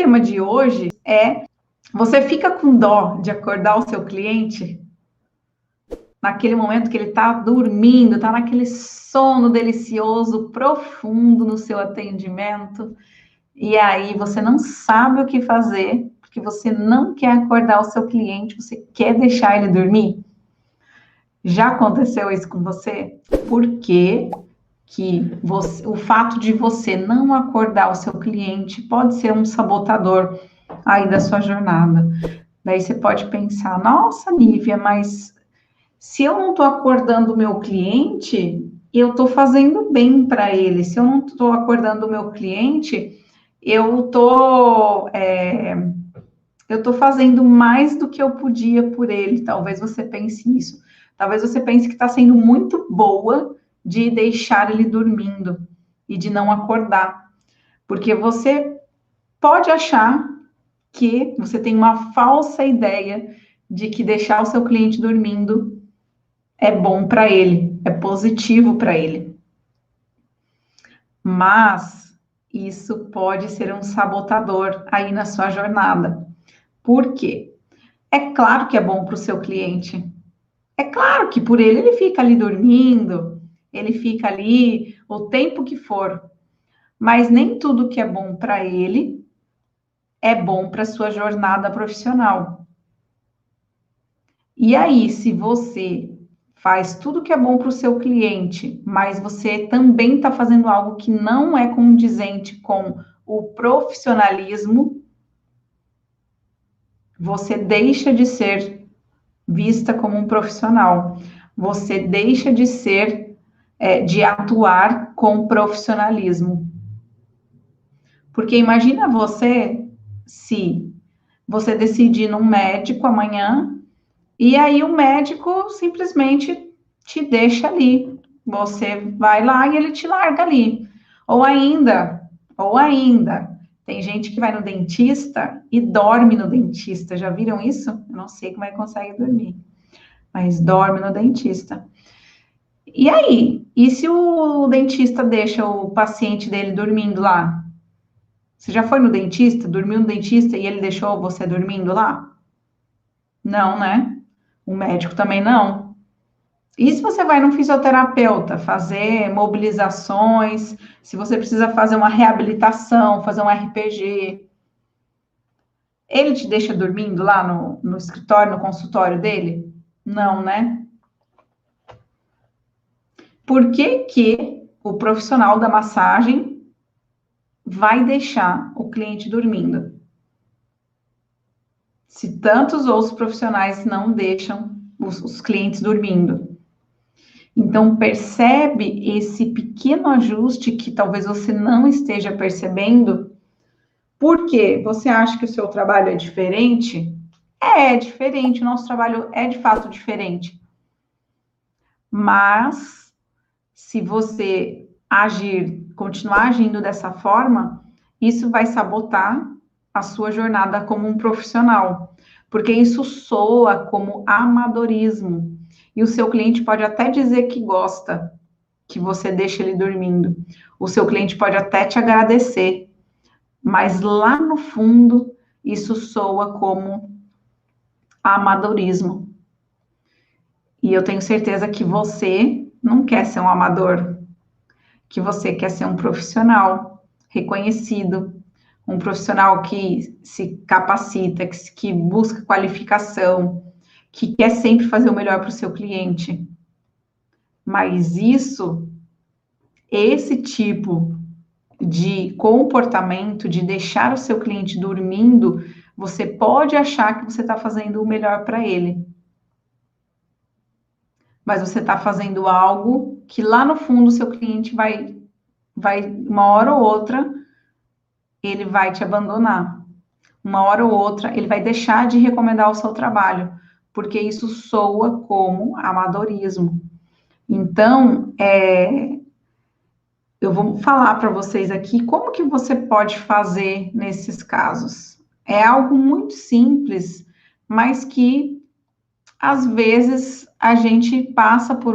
tema de hoje é: você fica com dó de acordar o seu cliente naquele momento que ele está dormindo, está naquele sono delicioso, profundo no seu atendimento, e aí você não sabe o que fazer, porque você não quer acordar o seu cliente, você quer deixar ele dormir? Já aconteceu isso com você? Por que o fato de você não acordar o seu cliente pode ser um sabotador aí da sua jornada? Daí você pode pensar: nossa, Nívia, mas se eu não estou acordando o meu cliente, eu estou fazendo bem para ele. Se eu não estou acordando o meu cliente, eu estou fazendo mais do que eu podia por ele. Talvez você pense nisso. Talvez você pense que está sendo muito boa de deixar ele dormindo e de não acordar. Porque você pode achar que você tem uma falsa ideia de que deixar o seu cliente dormindo é bom para ele, é positivo para ele. Mas isso pode ser um sabotador aí na sua jornada. Por quê? É claro que é bom para o seu cliente. É claro que por ele fica ali dormindo, ele fica ali o tempo que for. Mas nem tudo que é bom para ele é bom para a sua jornada profissional. E aí, se você faz tudo que é bom para o seu cliente, mas você também está fazendo algo que não é condizente com o profissionalismo, você deixa de ser vista como um profissional. Você deixa de ser, de atuar com profissionalismo. Porque imagina você, se você decidir ir num médico amanhã, e aí o médico simplesmente te deixa ali. Você vai lá e ele te larga ali. Ou ainda, tem gente que vai no dentista e dorme no dentista. Já viram isso? Eu não sei como é que consegue dormir, mas dorme no dentista. E aí? E se o dentista deixa o paciente dele dormindo lá? Você já foi no dentista, dormiu no dentista e ele deixou você dormindo lá? Não, né? O médico também não. E se você vai num fisioterapeuta fazer mobilizações, se você precisa fazer uma reabilitação, fazer um RPG, ele te deixa dormindo lá no escritório, no consultório dele? Não, né? Por que que o profissional da massagem vai deixar o cliente dormindo? Se tantos outros profissionais não deixam os clientes dormindo. Então, percebe esse pequeno ajuste que talvez você não esteja percebendo? Por quê? Você acha que o seu trabalho é diferente? É diferente, o nosso trabalho é de fato diferente. Mas, se você continuar agindo dessa forma, isso vai sabotar a sua jornada como um profissional, porque isso soa como amadorismo. E o seu cliente pode até dizer que gosta, que você deixa ele dormindo. O seu cliente pode até te agradecer, mas lá no fundo, isso soa como amadorismo. E eu tenho certeza que você não quer ser um amador, que você quer ser um profissional reconhecido, um profissional que se capacita, que busca qualificação, que quer sempre fazer o melhor para o seu cliente. Mas esse tipo de comportamento, de deixar o seu cliente dormindo, você pode achar que você está fazendo o melhor para ele. Mas você está fazendo algo que lá no fundo o seu cliente vai, uma hora ou outra, ele vai te abandonar. Uma hora ou outra, ele vai deixar de recomendar o seu trabalho, porque isso soa como amadorismo. Então, eu vou falar para vocês aqui como que você pode fazer nesses casos. É algo muito simples, mas que às vezes a gente passa por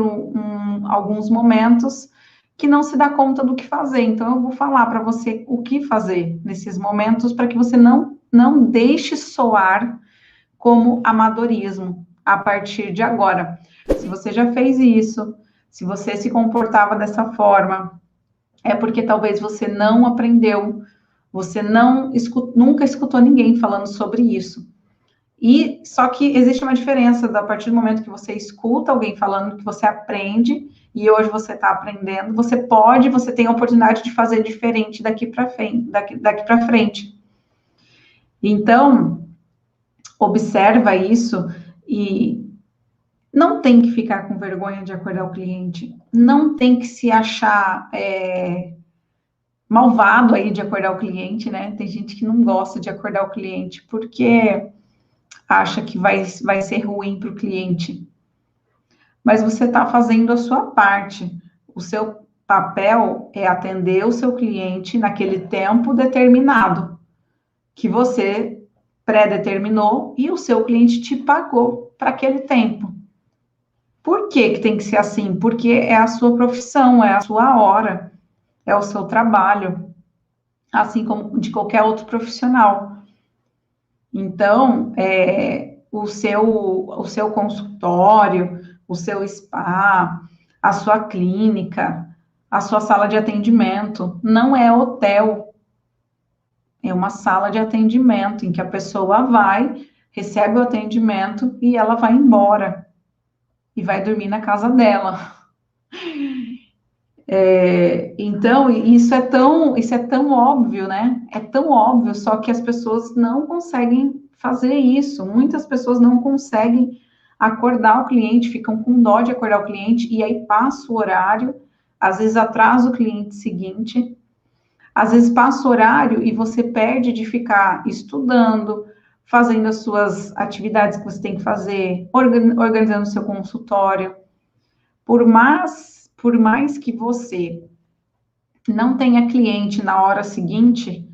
alguns momentos que não se dá conta do que fazer. Então, eu vou falar para você o que fazer nesses momentos para que você não deixe soar como amadorismo a partir de agora. Se você já fez isso, se você se comportava dessa forma, é porque talvez você não aprendeu, você nunca escutou ninguém falando sobre isso. E só que existe uma diferença a partir do momento que você escuta alguém falando, que você aprende, e hoje você está aprendendo, você tem a oportunidade de fazer diferente daqui para frente, daqui para frente. Então, observa isso e não tem que ficar com vergonha de acordar o cliente, não tem que se achar malvado aí de acordar o cliente, né? Tem gente que não gosta de acordar o cliente porque acha que vai ser ruim para o cliente. Mas você está fazendo a sua parte. O seu papel é atender o seu cliente naquele tempo determinado que você pré-determinou e o seu cliente te pagou para aquele tempo. Por que tem que ser assim? Porque é a sua profissão, é a sua hora, é o seu trabalho, assim como de qualquer outro profissional. Então, o seu consultório, o seu spa, a sua clínica, a sua sala de atendimento, não é hotel. É uma sala de atendimento em que a pessoa vai, recebe o atendimento e ela vai embora. E vai dormir na casa dela. Então, isso é tão óbvio, né? É tão óbvio, só que as pessoas não conseguem fazer isso. Muitas pessoas não conseguem acordar o cliente, ficam com dó de acordar o cliente, e aí passa o horário, às vezes atrasa o cliente seguinte, às vezes passa o horário e você perde de ficar estudando, fazendo as suas atividades que você tem que fazer, organizando o seu consultório. Por mais que você não tenha cliente na hora seguinte,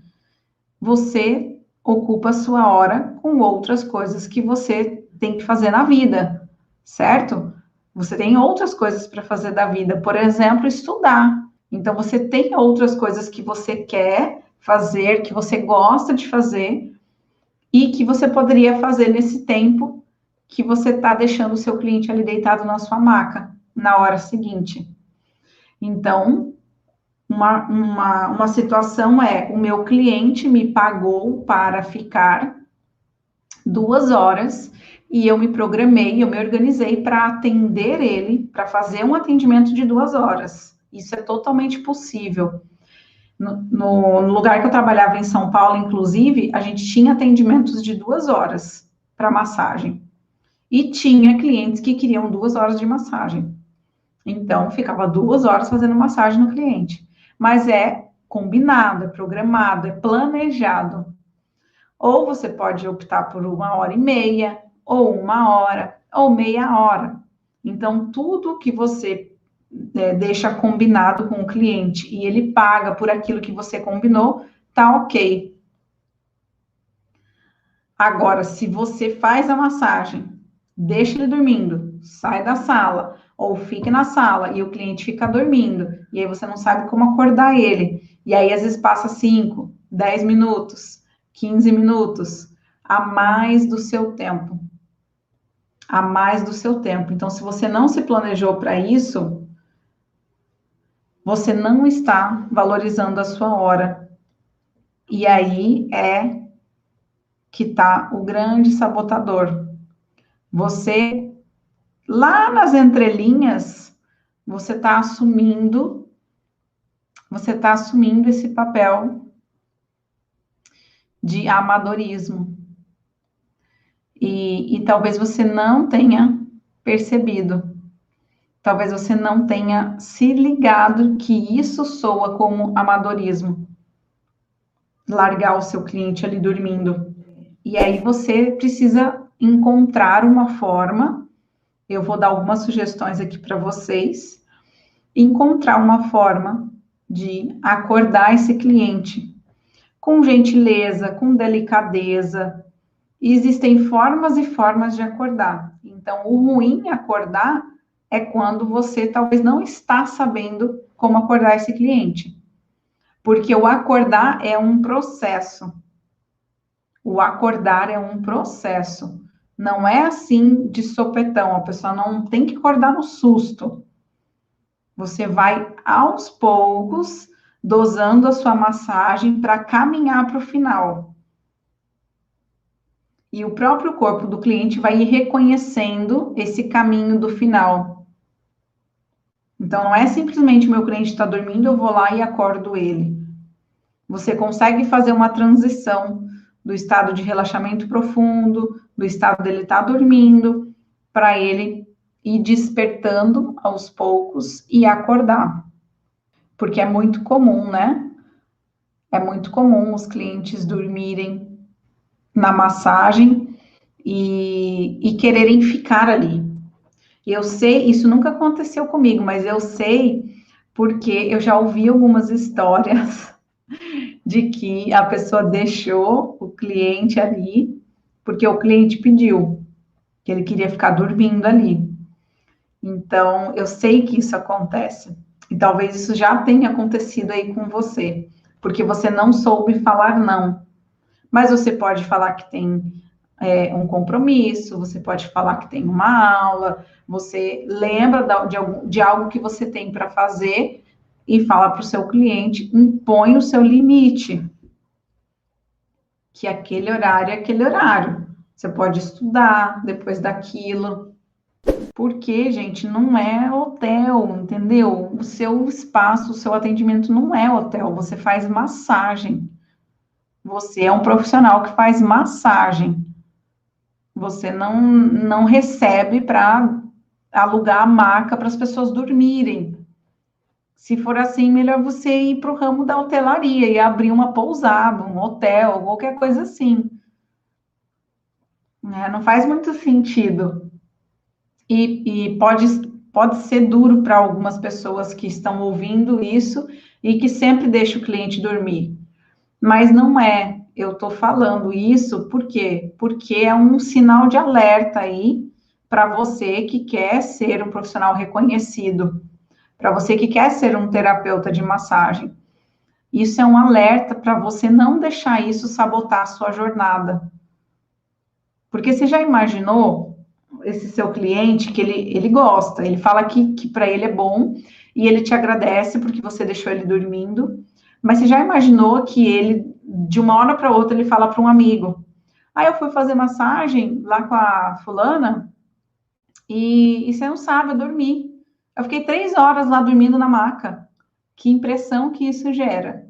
você ocupa a sua hora com outras coisas que você tem que fazer na vida, certo? Você tem outras coisas para fazer da vida, por exemplo, estudar. Então, você tem outras coisas que você quer fazer, que você gosta de fazer, e que você poderia fazer nesse tempo que você está deixando o seu cliente ali deitado na sua maca, na hora seguinte. Então, uma situação é, o meu cliente me pagou para ficar 2 horas, e eu me programei, eu me organizei para atender ele, para fazer um atendimento de 2 horas. Isso é totalmente possível. No lugar que eu trabalhava em São Paulo, inclusive, a gente tinha atendimentos de 2 horas para massagem. E tinha clientes que queriam 2 horas de massagem. Então, ficava 2 horas fazendo massagem no cliente. Mas é combinado, é programado, é planejado. Ou você pode optar por 1h30, ou 1 hora, ou meia hora. Então, tudo que você deixa combinado com o cliente e ele paga por aquilo que você combinou, tá ok. Agora, se você faz a massagem, deixa ele dormindo, sai da sala, ou fique na sala e o cliente fica dormindo, e aí você não sabe como acordar ele, e aí às vezes passa 5, 10 minutos, 15 minutos, a mais do seu tempo. A mais do seu tempo. Então, se você não se planejou para isso, você não está valorizando a sua hora. E aí é que está o grande sabotador. Você, lá nas entrelinhas, você está assumindo esse papel de amadorismo. E talvez você não tenha percebido. Talvez você não tenha se ligado que isso soa como amadorismo. Largar o seu cliente ali dormindo. E aí você precisa encontrar uma forma, eu vou dar algumas sugestões aqui para vocês, encontrar uma forma de acordar esse cliente com gentileza, com delicadeza. E existem formas e formas de acordar. Então, o ruim acordar é quando você talvez não está sabendo como acordar esse cliente. Porque o acordar é um processo. O acordar é um processo. Não é assim de sopetão. A pessoa não tem que acordar no susto. Você vai aos poucos dosando a sua massagem para caminhar para o final. E o próprio corpo do cliente vai ir reconhecendo esse caminho do final. Então, não é simplesmente meu cliente está dormindo, eu vou lá e acordo ele. Você consegue fazer uma transição do estado de relaxamento profundo, do estado dele estar dormindo, para ele ir despertando aos poucos e acordar. Porque é muito comum, né? É muito comum os clientes dormirem na massagem e quererem ficar ali. E eu sei, isso nunca aconteceu comigo, mas eu sei porque eu já ouvi algumas histórias de que a pessoa deixou o cliente ali porque o cliente pediu, que ele queria ficar dormindo ali. Então, eu sei que isso acontece. E talvez isso já tenha acontecido aí com você, porque você não soube falar não. Mas você pode falar que tem um compromisso, você pode falar que tem uma aula, você lembra de algo que você tem para fazer e fala para o seu cliente, impõe o seu limite, que aquele horário é aquele horário. Você pode estudar depois daquilo, porque, gente, não é hotel, entendeu? O seu espaço, o seu atendimento não é hotel, você faz massagem. Você é um profissional que faz massagem. Você não recebe para alugar a maca para as pessoas dormirem. Se for assim, melhor você ir para o ramo da hotelaria e abrir uma pousada, um hotel, qualquer coisa assim. Né? Não faz muito sentido. E pode ser duro para algumas pessoas que estão ouvindo isso e que sempre deixa o cliente dormir. Mas não é. Eu estou falando isso por quê? Porque é um sinal de alerta aí para você que quer ser um profissional reconhecido, para você que quer ser um terapeuta de massagem. Isso é um alerta para você não deixar isso sabotar a sua jornada. Porque você já imaginou esse seu cliente que ele gosta, ele fala que para ele é bom e ele te agradece porque você deixou ele dormindo, mas você já imaginou que ele, de uma hora para outra, ele fala para um amigo: Ah, eu fui fazer massagem lá com a fulana e você não sabe, eu dormi. Eu fiquei 3 horas lá dormindo na maca. Que impressão que isso gera?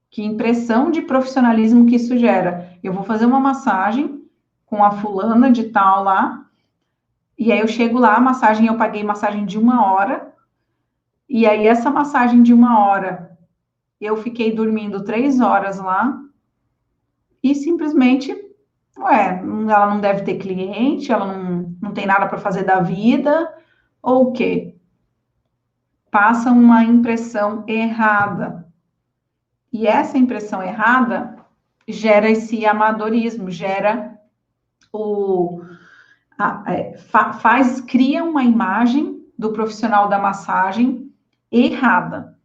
Que impressão de profissionalismo que isso gera? Eu vou fazer uma massagem com a fulana de tal lá, e aí eu chego lá, a massagem, eu paguei massagem de 1 hora, e aí essa massagem de 1 hora, eu fiquei dormindo 3 horas lá, e simplesmente, ela não deve ter cliente, ela não tem nada para fazer da vida, ou o quê? Passa uma impressão errada. E essa impressão errada gera esse amadorismo, gera cria uma imagem do profissional da massagem errada.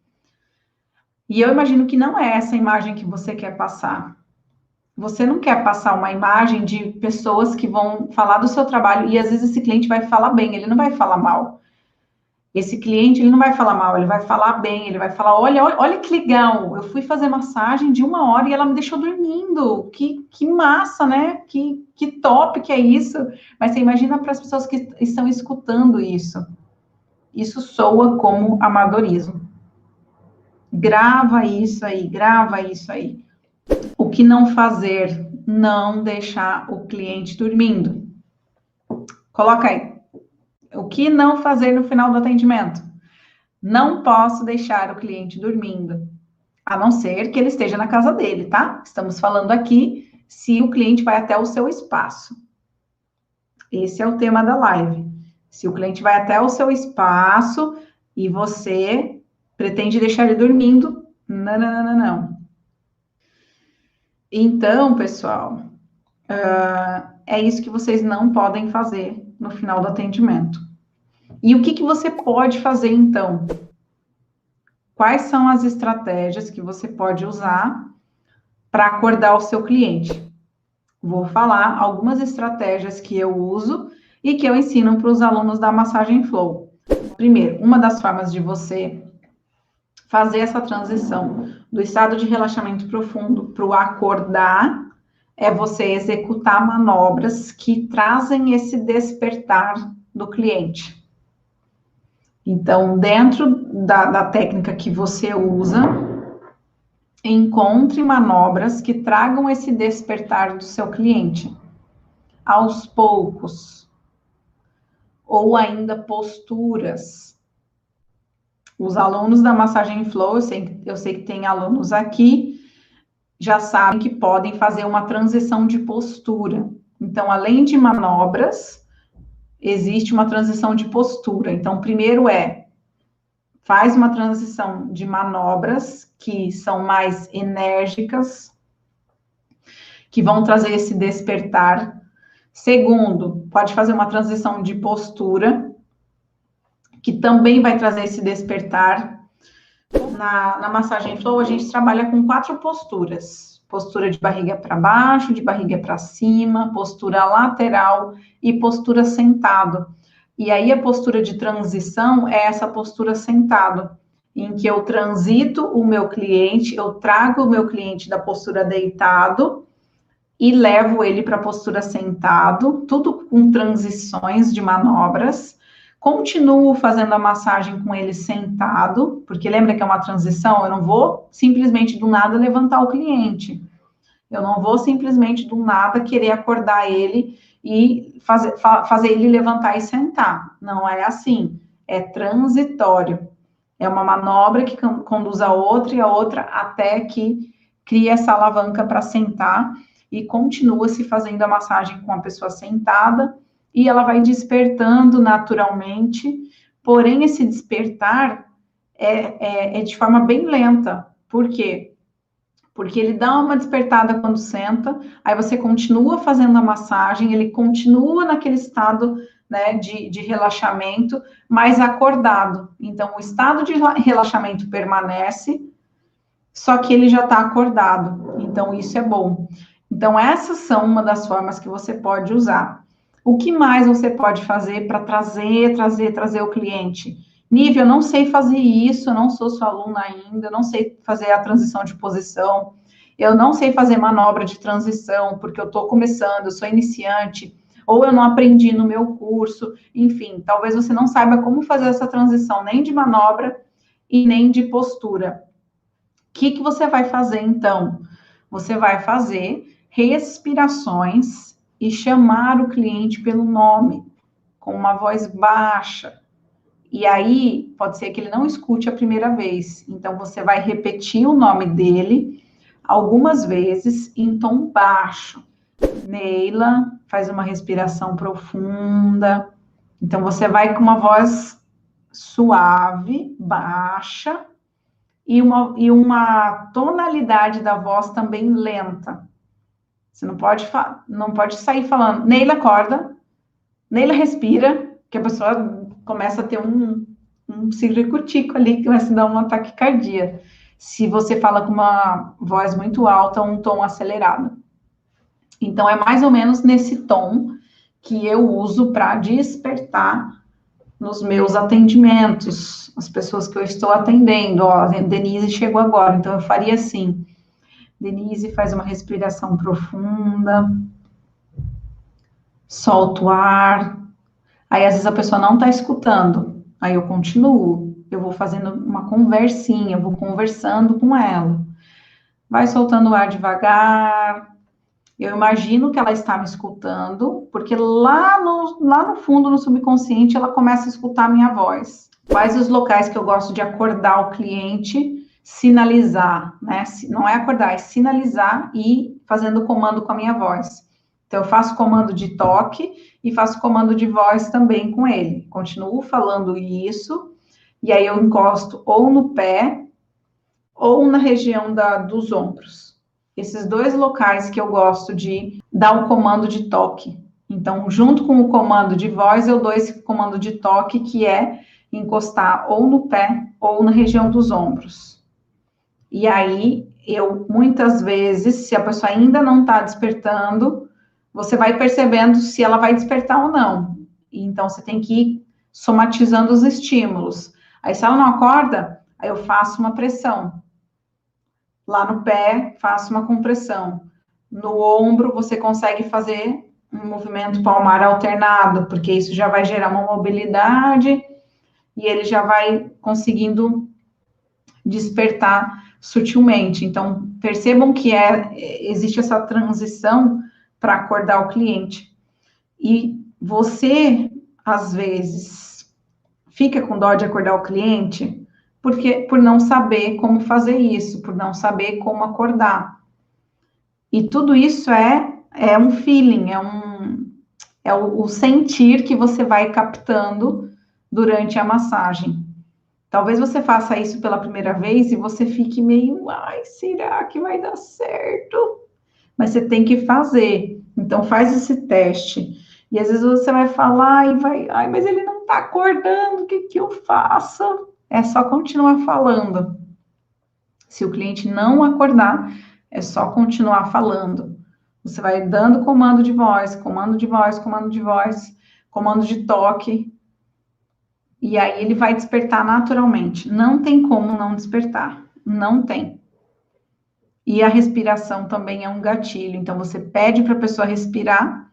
E eu imagino que não é essa imagem que você quer passar. Você não quer passar uma imagem de pessoas que vão falar do seu trabalho e às vezes esse cliente vai falar bem, ele não vai falar mal. Esse cliente, ele não vai falar mal, ele vai falar bem, ele vai falar, olha que legal, eu fui fazer massagem de 1 hora e ela me deixou dormindo, que massa, né? Que top que é isso. Mas você imagina para as pessoas que estão escutando isso. Isso soa como amadorismo. Grava isso aí, grava isso aí. O que não fazer? Não deixar o cliente dormindo. Coloca aí. O que não fazer no final do atendimento? Não posso deixar o cliente dormindo, a não ser que ele esteja na casa dele, tá? Estamos falando aqui se o cliente vai até o seu espaço. Esse é o tema da live. Se o cliente vai até o seu espaço e você pretende deixar ele dormindo, não, não, não, não. Então, pessoal, é isso que vocês não podem fazer no final do atendimento. E o que você pode fazer, então? Quais são as estratégias que você pode usar para acordar o seu cliente? Vou falar algumas estratégias que eu uso e que eu ensino para os alunos da Massagem Flow. Primeiro, uma das formas de você fazer essa transição do estado de relaxamento profundo para o acordar é você executar manobras que trazem esse despertar do cliente. Então, dentro da técnica que você usa, encontre manobras que tragam esse despertar do seu cliente, aos poucos, ou ainda posturas. Os alunos da Massagem Flow, eu sei que tem alunos aqui, já sabem que podem fazer uma transição de postura. Então, além de manobras, existe uma transição de postura. Então, primeiro faz uma transição de manobras que são mais enérgicas, que vão trazer esse despertar. Segundo, pode fazer uma transição de postura, que também vai trazer esse despertar. Na Massagem Flow, a gente trabalha com 4 posturas. Postura de barriga para baixo, de barriga para cima, postura lateral e postura sentado. E aí, a postura de transição é essa postura sentado, em que eu transito o meu cliente, eu trago o meu cliente da postura deitado e levo ele para a postura sentado, tudo com transições de manobras. Continuo fazendo a massagem com ele sentado, porque lembra que é uma transição? Eu não vou simplesmente do nada levantar o cliente. Eu não vou simplesmente do nada querer acordar ele e fazer ele levantar e sentar. Não é assim. É transitório. É uma manobra que conduz a outra e a outra até que cria essa alavanca para sentar e continua se fazendo a massagem com a pessoa sentada e ela vai despertando naturalmente, porém esse despertar é de forma bem lenta. Por quê? Porque ele dá uma despertada quando senta, aí você continua fazendo a massagem, ele continua naquele estado, né, de relaxamento, mas acordado. Então, o estado de relaxamento permanece, só que ele já está acordado. Então, isso é bom. Então, essas são uma das formas que você pode usar. O que mais você pode fazer para trazer o cliente? Nívia, eu não sei fazer isso, eu não sou sua aluna ainda, eu não sei fazer a transição de posição, eu não sei fazer manobra de transição, porque eu estou começando, eu sou iniciante, ou eu não aprendi no meu curso, enfim, talvez você não saiba como fazer essa transição, nem de manobra e nem de postura. O que você vai fazer, então? Você vai fazer respirações e chamar o cliente pelo nome, com uma voz baixa. E aí, pode ser que ele não escute a primeira vez. Então, você vai repetir o nome dele algumas vezes em tom baixo. Neila, faz uma respiração profunda. Então, você vai com uma voz suave, baixa, e uma tonalidade da voz também lenta. Você não pode sair falando, Neila, acorda, Neila, respira, que a pessoa começa a ter um circuitico ali, que começa a dar uma taquicardia. Se você fala com uma voz muito alta, um tom acelerado. Então, é mais ou menos nesse tom que eu uso para despertar nos meus atendimentos, as pessoas que eu estou atendendo. Ó, a Denise chegou agora, então eu faria assim. Denise, faz uma respiração profunda, solta o ar. Aí, às vezes, a pessoa não está escutando. Aí, eu continuo. Eu vou fazendo uma conversinha, eu vou conversando com ela. Vai soltando o ar devagar. Eu imagino que ela está me escutando, porque lá no fundo, no subconsciente, ela começa a escutar a minha voz. Quais os locais que eu gosto de acordar o cliente, sinalizar, né? Não é acordar, é sinalizar e fazendo o comando com a minha voz. Então, eu faço comando de toque e faço comando de voz também com ele. Continuo falando isso, e aí eu encosto ou no pé, ou na região dos ombros. Esses 2 locais que eu gosto de dar um comando de toque. Então, junto com o comando de voz, eu dou esse comando de toque, que é encostar ou no pé ou na região dos ombros. E aí, eu, muitas vezes, se a pessoa ainda não está despertando, você vai percebendo se ela vai despertar ou não. Então, você tem que ir somatizando os estímulos. Aí, se ela não acorda, aí eu faço uma pressão. Lá no pé, faço uma compressão. No ombro, você consegue fazer um movimento palmar alternado, porque isso já vai gerar uma mobilidade e ele já vai conseguindo despertar sutilmente. Então, percebam que existe essa transição para acordar o cliente. E você, às vezes, fica com dó de acordar o cliente por não saber como fazer isso, por não saber como acordar. E tudo isso é um feeling, é o sentir que você vai captando durante a massagem. Talvez você faça isso pela primeira vez e você fique meio, ai, será que vai dar certo? Mas você tem que fazer. Então, faz esse teste. E às vezes você vai falar e vai, ai, mas ele não tá acordando, o que que eu faço? É só continuar falando. Se o cliente não acordar, é só continuar falando. Você vai dando comando de voz, comando de voz, comando de voz, comando de toque, e aí ele vai despertar naturalmente. Não tem como não despertar. Não tem. E a respiração também é um gatilho. Então, você pede para a pessoa respirar,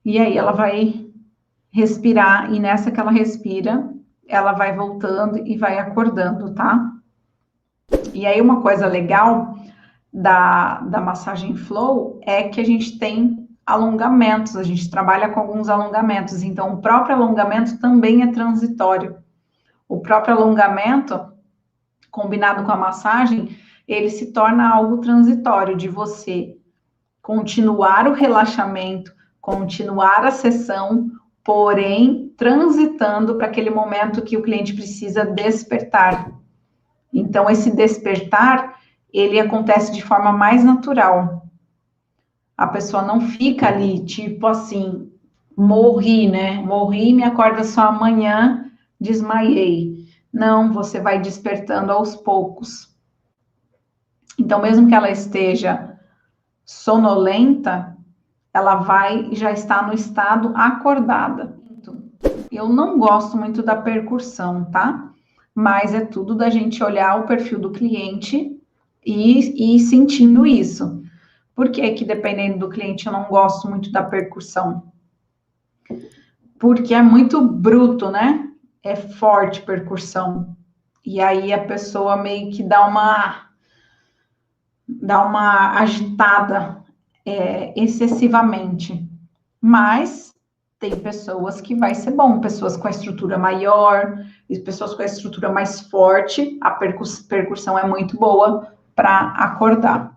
e aí ela vai respirar, e nessa que ela respira, ela vai voltando e vai acordando, tá? E aí, uma coisa legal da massagem flow é que a gente tem alongamentos, a gente trabalha com alguns alongamentos, então o próprio alongamento também é transitório. O próprio alongamento, combinado com a massagem, ele se torna algo transitório, de você continuar o relaxamento, continuar a sessão, porém transitando para aquele momento que o cliente precisa despertar. Então, esse despertar, ele acontece de forma mais natural. A pessoa não fica ali, tipo assim, morri, né? Morri, me acorda só amanhã, desmaiei. Não, você vai despertando aos poucos. Então, mesmo que ela esteja sonolenta, ela vai já está no estado acordada. Eu não gosto muito da percussão, tá? Mas é tudo da gente olhar o perfil do cliente e ir sentindo isso. Por que que, dependendo do cliente, eu não gosto muito da percussão? Porque é muito bruto, né? É forte percussão. E aí a pessoa meio que dá uma agitada excessivamente. Mas tem pessoas que vai ser bom, pessoas com a estrutura maior, e pessoas com a estrutura mais forte, a percussão é muito boa para acordar.